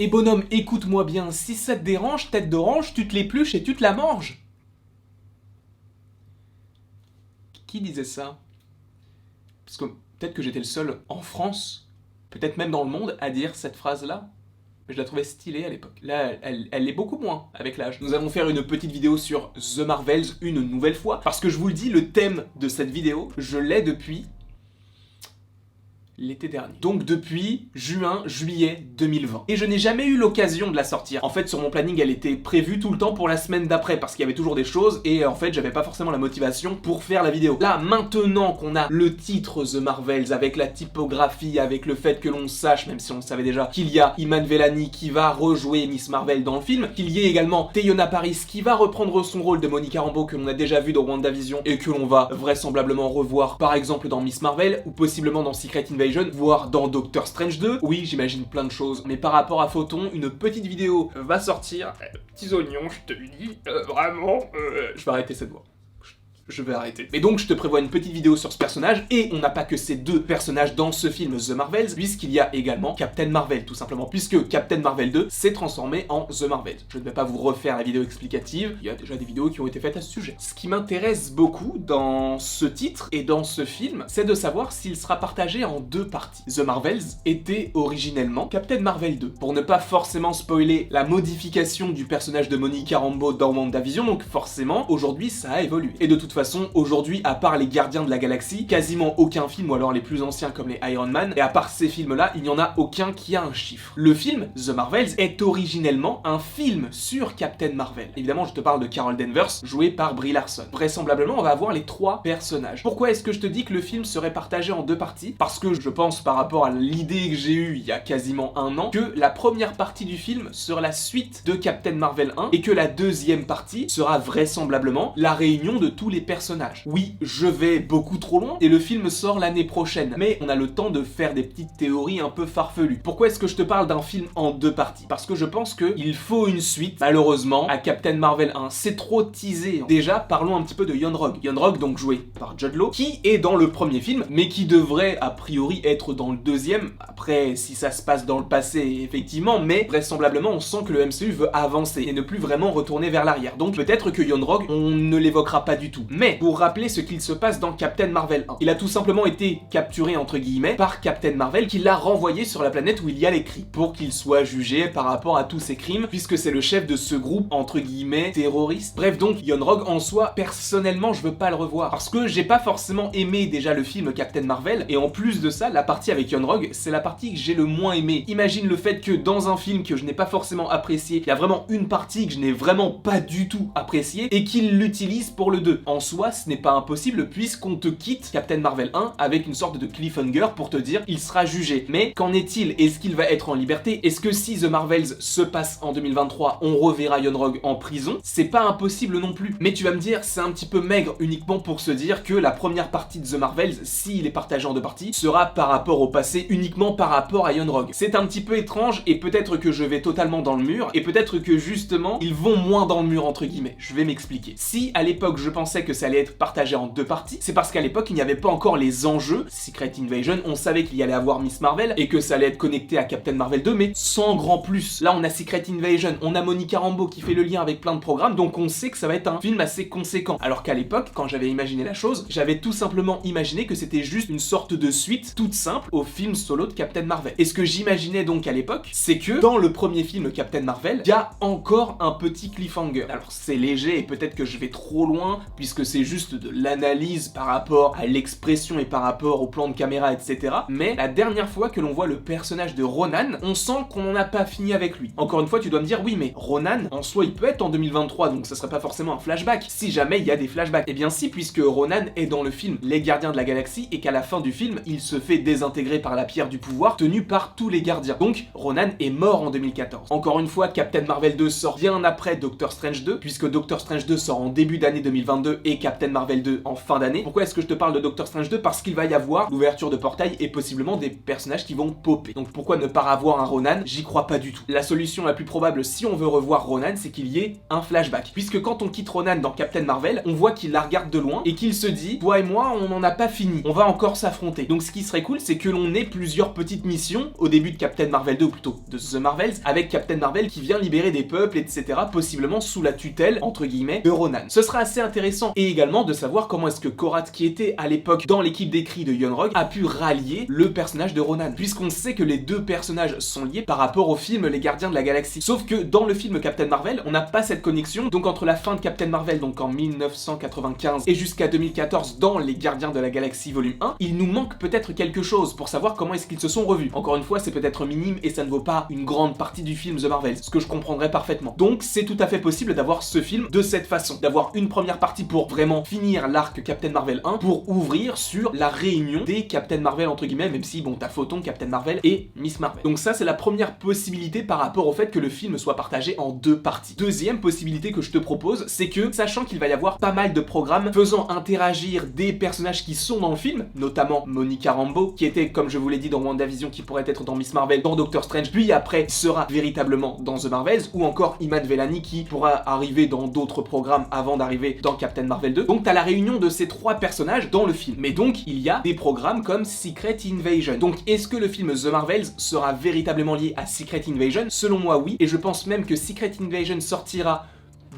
Et bonhomme, écoute-moi bien, si ça te dérange, tête d'orange, tu te l'épluches et tu te la manges. Qui disait ça? Parce que peut-être que j'étais le seul en France, peut-être même dans le monde, à dire cette phrase-là. Je la trouvais stylée à l'époque. Là, elle l'est beaucoup moins avec l'âge. Nous allons faire une petite vidéo sur The Marvels une nouvelle fois, parce que je vous le dis, le thème de cette vidéo, je l'ai depuis l'été dernier. Donc depuis juillet 2020. Et je n'ai jamais eu l'occasion de la sortir. En fait, sur mon planning, elle était prévue tout le temps pour la semaine d'après, parce qu'il y avait toujours des choses, et en fait, j'avais pas forcément la motivation pour faire la vidéo. Là, maintenant qu'on a le titre The Marvels, avec la typographie, avec le fait que l'on sache, même si on le savait déjà, qu'il y a Iman Vellani qui va rejouer Miss Marvel dans le film, qu'il y ait également Teyonah Parris qui va reprendre son rôle de Monica Rambeau que l'on a déjà vu dans WandaVision, et que l'on va vraisemblablement revoir, par exemple dans Miss Marvel, ou possiblement dans Secret Invasion, voire dans Doctor Strange 2. Oui, j'imagine plein de choses, mais par rapport à Photon, une petite vidéo va sortir. Petits oignons, je te le dis, vraiment, je vais arrêter cette voix. Je vais arrêter. Mais donc je te prévois une petite vidéo sur ce personnage, et on n'a pas que ces deux personnages dans ce film The Marvels, puisqu'il y a également Captain Marvel, tout simplement, puisque Captain Marvel 2 s'est transformé en The Marvels. Je ne vais pas vous refaire la vidéo explicative, il y a déjà des vidéos qui ont été faites à ce sujet. Ce qui m'intéresse beaucoup dans ce titre et dans ce film, c'est de savoir s'il sera partagé en deux parties. The Marvels était originellement Captain Marvel 2, pour ne pas forcément spoiler la modification du personnage de Monica Rambeau dans WandaVision, donc forcément, aujourd'hui ça a évolué. Et de toute façon, aujourd'hui, à part les Gardiens de la Galaxie, quasiment aucun film, ou alors les plus anciens comme les Iron Man, et à part ces films-là, il n'y en a aucun qui a un chiffre. Le film, The Marvels, est originellement un film sur Captain Marvel. Évidemment, je te parle de Carol Danvers, jouée par Brie Larson. Vraisemblablement, on va avoir les trois personnages. Pourquoi est-ce que je te dis que le film serait partagé en deux parties? Parce que je pense, par rapport à l'idée que j'ai eue il y a quasiment un an, que la première partie du film sera la suite de Captain Marvel 1, et que la deuxième partie sera vraisemblablement la réunion de tous les personnages. Oui, je vais beaucoup trop loin, et le film sort l'année prochaine, mais on a le temps de faire des petites théories un peu farfelues. Pourquoi est-ce que je te parle d'un film en deux parties? Parce que je pense qu'il faut une suite, malheureusement, à Captain Marvel 1. C'est trop teasé. Déjà, parlons un petit peu de Yon-Rogg. Yon-Rogg, donc joué par Jude Law, qui est dans le premier film, mais qui devrait, a priori, être dans le deuxième. Après, si ça se passe dans le passé, effectivement, mais vraisemblablement, on sent que le MCU veut avancer, et ne plus vraiment retourner vers l'arrière. Donc peut-être que Yon-Rogg, on ne l'évoquera pas du tout. Mais, pour rappeler ce qu'il se passe dans Captain Marvel 1, il a tout simplement été capturé, entre guillemets, par Captain Marvel, qui l'a renvoyé sur la planète où il y a les Kree, pour qu'il soit jugé par rapport à tous ses crimes, puisque c'est le chef de ce groupe, entre guillemets, terroriste. Bref, donc, Yon-Rogg, en soi, personnellement, je veux pas le revoir, parce que j'ai pas forcément aimé déjà le film Captain Marvel, et en plus de ça, la partie avec Yon-Rogg, c'est la partie que j'ai le moins aimé. Imagine le fait que dans un film que je n'ai pas forcément apprécié, il y a vraiment une partie que je n'ai vraiment pas du tout appréciée, et qu'il l'utilise pour le 2. En soi, ce n'est pas impossible puisqu'on te quitte Captain Marvel 1 avec une sorte de cliffhanger pour te dire il sera jugé. Mais qu'en est-il? Est-ce qu'il va être en liberté? Est-ce que si The Marvels se passe en 2023, on reverra Yon-Rogg en prison? C'est pas impossible non plus. Mais tu vas me dire, c'est un petit peu maigre uniquement pour se dire que la première partie de The Marvels, s'il est partagé en deux parties, sera par rapport au passé, uniquement par rapport à Yon-Rogg. C'est un petit peu étrange, et peut-être que je vais totalement dans le mur, et peut-être que justement, ils vont moins dans le mur entre guillemets. Je vais m'expliquer. Si à l'époque je pensais que ça allait être partagé en deux parties, c'est parce qu'à l'époque il n'y avait pas encore les enjeux. Secret Invasion, on savait qu'il y allait avoir Miss Marvel et que ça allait être connecté à Captain Marvel 2, mais sans grand plus. Là on a Secret Invasion, on a Monica Rambeau qui fait le lien avec plein de programmes, donc on sait que ça va être un film assez conséquent. Alors qu'à l'époque, quand j'avais imaginé la chose, j'avais tout simplement imaginé que c'était juste une sorte de suite toute simple au film solo de Captain Marvel. Et ce que j'imaginais donc à l'époque, c'est que dans le premier film Captain Marvel, il y a encore un petit cliffhanger. Alors c'est léger et peut-être que je vais trop loin, puisque c'est juste de l'analyse par rapport à l'expression et par rapport au plan de caméra, etc. Mais la dernière fois que l'on voit le personnage de Ronan, on sent qu'on n'en a pas fini avec lui. Encore une fois, tu dois me dire, oui, mais Ronan, en soi, il peut être en 2023, donc ça serait pas forcément un flashback, si jamais il y a des flashbacks. Eh bien si, puisque Ronan est dans le film Les Gardiens de la Galaxie, et qu'à la fin du film, il se fait désintégrer par la pierre du pouvoir, tenue par tous les gardiens. Donc, Ronan est mort en 2014. Encore une fois, Captain Marvel 2 sort bien après Doctor Strange 2, puisque Doctor Strange 2 sort en début d'année 2022, et Captain Marvel 2 en fin d'année. Pourquoi est-ce que je te parle de Doctor Strange 2? Parce qu'il va y avoir l'ouverture de portail et possiblement des personnages qui vont popper. Donc pourquoi ne pas avoir un Ronan? J'y crois pas du tout. La solution la plus probable si on veut revoir Ronan, c'est qu'il y ait un flashback. Puisque quand on quitte Ronan dans Captain Marvel, on voit qu'il la regarde de loin et qu'il se dit, toi et moi, on n'en a pas fini, on va encore s'affronter. Donc ce qui serait cool, c'est que l'on ait plusieurs petites missions au début de Captain Marvel 2, ou plutôt de The Marvels, avec Captain Marvel qui vient libérer des peuples, etc., possiblement sous la tutelle, entre guillemets, de Ronan. Ce sera assez intéressant, et également de savoir comment est-ce que Korath, qui était à l'époque dans l'équipe d'écrit de Young Rock, a pu rallier le personnage de Ronan, puisqu'on sait que les deux personnages sont liés par rapport au film Les Gardiens de la Galaxie. Sauf que dans le film Captain Marvel, on n'a pas cette connexion, donc entre la fin de Captain Marvel, donc en 1995, et jusqu'à 2014 dans Les Gardiens de la Galaxie volume 1, il nous manque peut-être quelque chose pour savoir comment est-ce qu'ils se sont revus. Encore une fois, c'est peut-être minime et ça ne vaut pas une grande partie du film The Marvels, ce que je comprendrais parfaitement. Donc c'est tout à fait possible d'avoir ce film de cette façon, d'avoir une première partie pour vraiment finir l'arc Captain Marvel 1, pour ouvrir sur la réunion des Captain Marvel entre guillemets, même si bon, t'as Photon, Captain Marvel et Miss Marvel. Donc ça c'est la première possibilité par rapport au fait que le film soit partagé en deux parties. Deuxième possibilité que je te propose, c'est que, sachant qu'il va y avoir pas mal de programmes faisant interagir des personnages qui sont dans le film, notamment Monica Rambeau, qui était, comme je vous l'ai dit, dans WandaVision, qui pourrait être dans Miss Marvel, dans Doctor Strange, puis après sera véritablement dans The Marvels, ou encore Iman Vellani qui pourra arriver dans d'autres programmes avant d'arriver dans Captain Marvel 2. Donc t'as la réunion de ces trois personnages dans le film. Mais donc il y a des programmes comme Secret Invasion. Donc est-ce que le film The Marvels sera véritablement lié à Secret Invasion? Selon moi oui, et je pense même que Secret Invasion sortira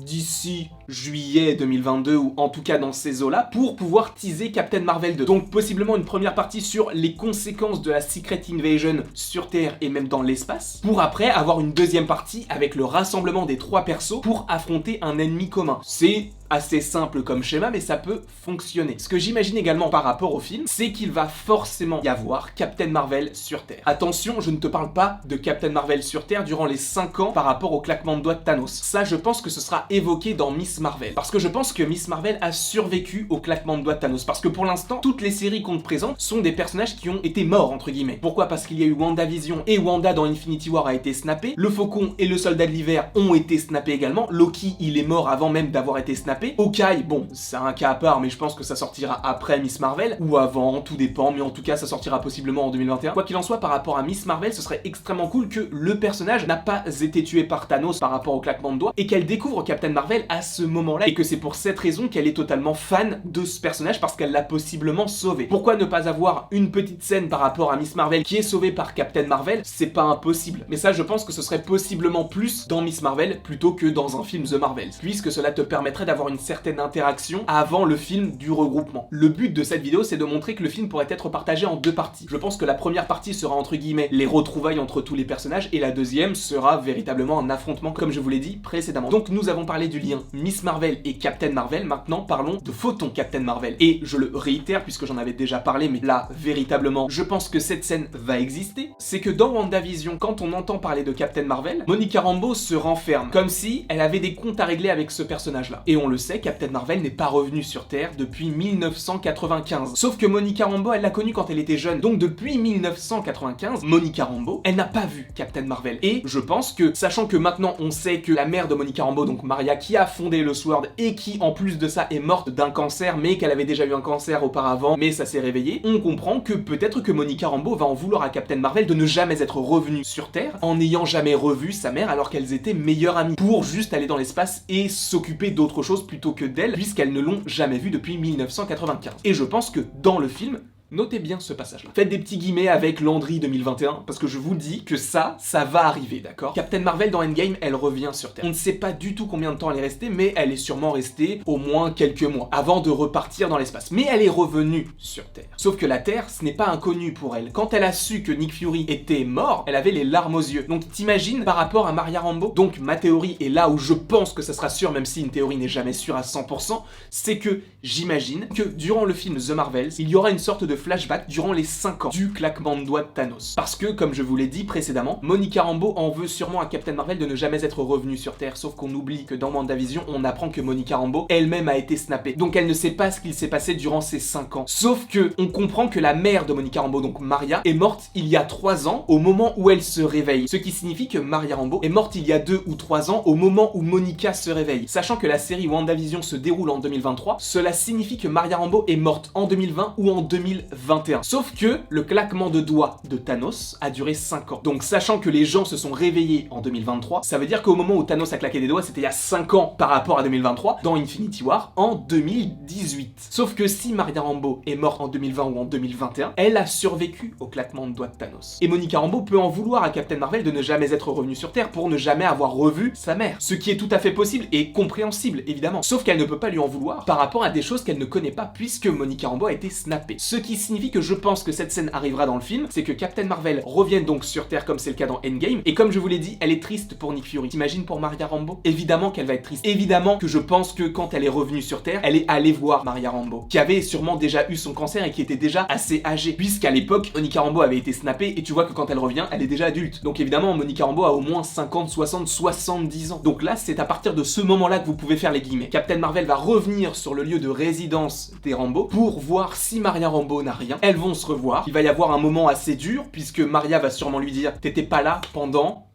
d'ici juillet 2022 ou en tout cas dans ces eaux-là pour pouvoir teaser Captain Marvel 2. Donc possiblement une première partie sur les conséquences de la Secret Invasion sur Terre et même dans l'espace, pour après avoir une deuxième partie avec le rassemblement des trois persos pour affronter un ennemi commun. C'est assez simple comme schéma, mais ça peut fonctionner. Ce que j'imagine également par rapport au film, c'est qu'il va forcément y avoir Captain Marvel sur Terre. Attention, je ne te parle pas de Captain Marvel sur Terre durant les 5 ans par rapport au claquement de doigts de Thanos. Ça, je pense que ce sera évoqué dans Miss Marvel. Parce que je pense que Miss Marvel a survécu au claquement de doigts de Thanos. Parce que pour l'instant, toutes les séries qu'on te présente sont des personnages qui ont été morts, entre guillemets. Pourquoi? Parce qu'il y a eu WandaVision et Wanda dans Infinity War a été snappé. Le Faucon et le Soldat de l'Hiver ont été snappés également. Loki, il est mort avant même d'avoir été snappé. Hawkeye, bon, c'est un cas à part, mais je pense que ça sortira après Miss Marvel, ou avant, tout dépend, mais en tout cas, ça sortira possiblement en 2021. Quoi qu'il en soit, par rapport à Miss Marvel, ce serait extrêmement cool que le personnage n'a pas été tué par Thanos par rapport au claquement de doigts, et qu'elle découvre Captain Marvel à ce moment-là, et que c'est pour cette raison qu'elle est totalement fan de ce personnage, parce qu'elle l'a possiblement sauvé. Pourquoi ne pas avoir une petite scène par rapport à Miss Marvel qui est sauvée par Captain Marvel? C'est pas impossible. Mais ça, je pense que ce serait possiblement plus dans Miss Marvel plutôt que dans un film The Marvels, puisque cela te permettrait d'avoir une certaine interaction avant le film du regroupement. Le but de cette vidéo, c'est de montrer que le film pourrait être partagé en deux parties. Je pense que la première partie sera entre guillemets les retrouvailles entre tous les personnages, et la deuxième sera véritablement un affrontement, comme je vous l'ai dit précédemment. Donc nous avons parlé du lien Miss Marvel et Captain Marvel, maintenant parlons de Photon Captain Marvel. Et je le réitère puisque j'en avais déjà parlé, mais là, véritablement, je pense que cette scène va exister. C'est que dans WandaVision, quand on entend parler de Captain Marvel, Monica Rambeau se renferme, comme si elle avait des comptes à régler avec ce personnage-là. Et on le sait, Captain Marvel n'est pas revenue sur Terre depuis 1995. Sauf que Monica Rambeau, elle l'a connue quand elle était jeune. Donc depuis 1995, Monica Rambeau, elle n'a pas vu Captain Marvel. Et je pense que, sachant que maintenant on sait que la mère de Monica Rambeau, donc Maria, qui a fondé le Sword et qui en plus de ça est morte d'un cancer, mais qu'elle avait déjà eu un cancer auparavant, mais ça s'est réveillé, on comprend que peut-être que Monica Rambeau va en vouloir à Captain Marvel de ne jamais être revenue sur Terre en n'ayant jamais revu sa mère alors qu'elles étaient meilleures amies, pour juste aller dans l'espace et s'occuper d'autre chose plutôt que d'elle, puisqu'elles ne l'ont jamais vue depuis 1995. Et je pense que dans le film, notez bien ce passage-là. Faites des petits guillemets avec Landry 2021, parce que je vous dis que ça va arriver, d'accord? Captain Marvel dans Endgame, elle revient sur Terre. On ne sait pas du tout combien de temps elle est restée, mais elle est sûrement restée au moins quelques mois, avant de repartir dans l'espace. Mais elle est revenue sur Terre. Sauf que la Terre, ce n'est pas inconnu pour elle. Quand elle a su que Nick Fury était mort, elle avait les larmes aux yeux. Donc t'imagines par rapport à Maria Rambeau? Donc ma théorie, et là où je pense que ça sera sûr, même si une théorie n'est jamais sûre à 100%, c'est que j'imagine que durant le film The Marvels, il y aura une sorte de flashback durant les 5 ans du claquement de doigts de Thanos. Parce que, comme je vous l'ai dit précédemment, Monica Rambeau en veut sûrement à Captain Marvel de ne jamais être revenue sur Terre, sauf qu'on oublie que dans WandaVision, on apprend que Monica Rambeau elle-même a été snappée. Donc elle ne sait pas ce qu'il s'est passé durant ces 5 ans. Sauf que on comprend que la mère de Monica Rambeau, donc Maria, est morte il y a 3 ans au moment où elle se réveille. Ce qui signifie que Maria Rambeau est morte il y a 2 ou 3 ans au moment où Monica se réveille. Sachant que la série WandaVision se déroule en 2023, cela signifie que Maria Rambeau est morte en 2020 ou en 2021. Sauf que le claquement de doigts de Thanos a duré 5 ans. Donc sachant que les gens se sont réveillés en 2023, ça veut dire qu'au moment où Thanos a claqué des doigts, c'était il y a 5 ans par rapport à 2023, dans Infinity War, en 2018. Sauf que si Maria Rambeau est morte en 2020 ou en 2021, elle a survécu au claquement de doigts de Thanos. Et Monica Rambeau peut en vouloir à Captain Marvel de ne jamais être revenue sur Terre pour ne jamais avoir revu sa mère. Ce qui est tout à fait possible et compréhensible, évidemment. Sauf qu'elle ne peut pas lui en vouloir par rapport à des choses qu'elle ne connaît pas puisque Monica Rambeau a été snappée. Ce qui signifie que je pense que cette scène arrivera dans le film, c'est que Captain Marvel revienne donc sur Terre comme c'est le cas dans Endgame, et comme je vous l'ai dit, elle est triste pour Nick Fury. T'imagines pour Maria Rambeau? Évidemment qu'elle va être triste. Évidemment que je pense que quand elle est revenue sur Terre, elle est allée voir Maria Rambeau, qui avait sûrement déjà eu son cancer et qui était déjà assez âgée, puisqu'à l'époque, Monica Rambeau avait été snappée, et tu vois que quand elle revient, elle est déjà adulte. Donc évidemment, Monica Rambeau a au moins 50, 60, 70 ans. Donc là, c'est à partir de ce moment-là que vous pouvez faire les guillemets. Captain Marvel va revenir sur le lieu de résidence des Rambeau pour voir si Maria Rambeau n'a rien. Elles vont se revoir. Il va y avoir un moment assez dur, puisque Maria va sûrement lui dire « T'étais pas là pendant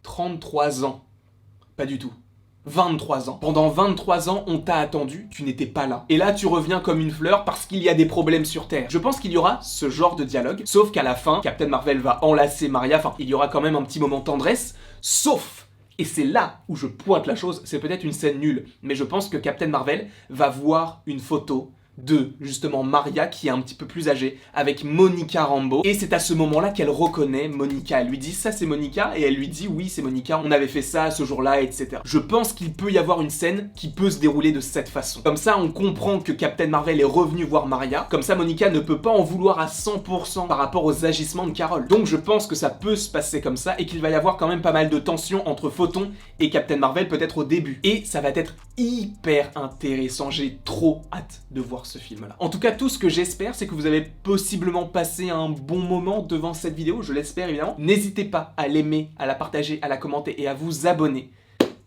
33 ans. » Pas du tout. 23 ans. Pendant 23 ans, on t'a attendu, tu n'étais pas là. Et là, tu reviens comme une fleur parce qu'il y a des problèmes sur Terre. Je pense qu'il y aura ce genre de dialogue, sauf qu'à la fin, Captain Marvel va enlacer Maria, enfin, il y aura quand même un petit moment tendresse, sauf, et c'est là où je pointe la chose, c'est peut-être une scène nulle, mais je pense que Captain Marvel va voir une photo de, justement, Maria, qui est un petit peu plus âgée, avec Monica Rambeau, et c'est à ce moment-là qu'elle reconnaît Monica. Elle lui dit « ça c'est Monica ?» et elle lui dit « oui c'est Monica, on avait fait ça ce jour-là, etc. » Je pense qu'il peut y avoir une scène qui peut se dérouler de cette façon. Comme ça, on comprend que Captain Marvel est revenu voir Maria, comme ça Monica ne peut pas en vouloir à 100% par rapport aux agissements de Carol. Donc je pense que ça peut se passer comme ça, et qu'il va y avoir quand même pas mal de tension entre Photon et Captain Marvel, peut-être au début. Et ça va être hyper intéressant, j'ai trop hâte de voir ce film-là. En tout cas, tout ce que j'espère, c'est que vous avez possiblement passé un bon moment devant cette vidéo, je l'espère évidemment. N'hésitez pas à l'aimer, à la partager, à la commenter et à vous abonner.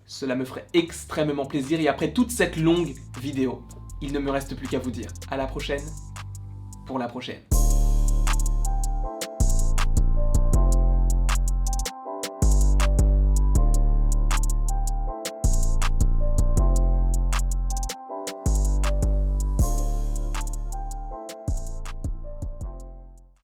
Cela me ferait extrêmement plaisir, et après toute cette longue vidéo, il ne me reste plus qu'à vous dire à la prochaine pour la prochaine.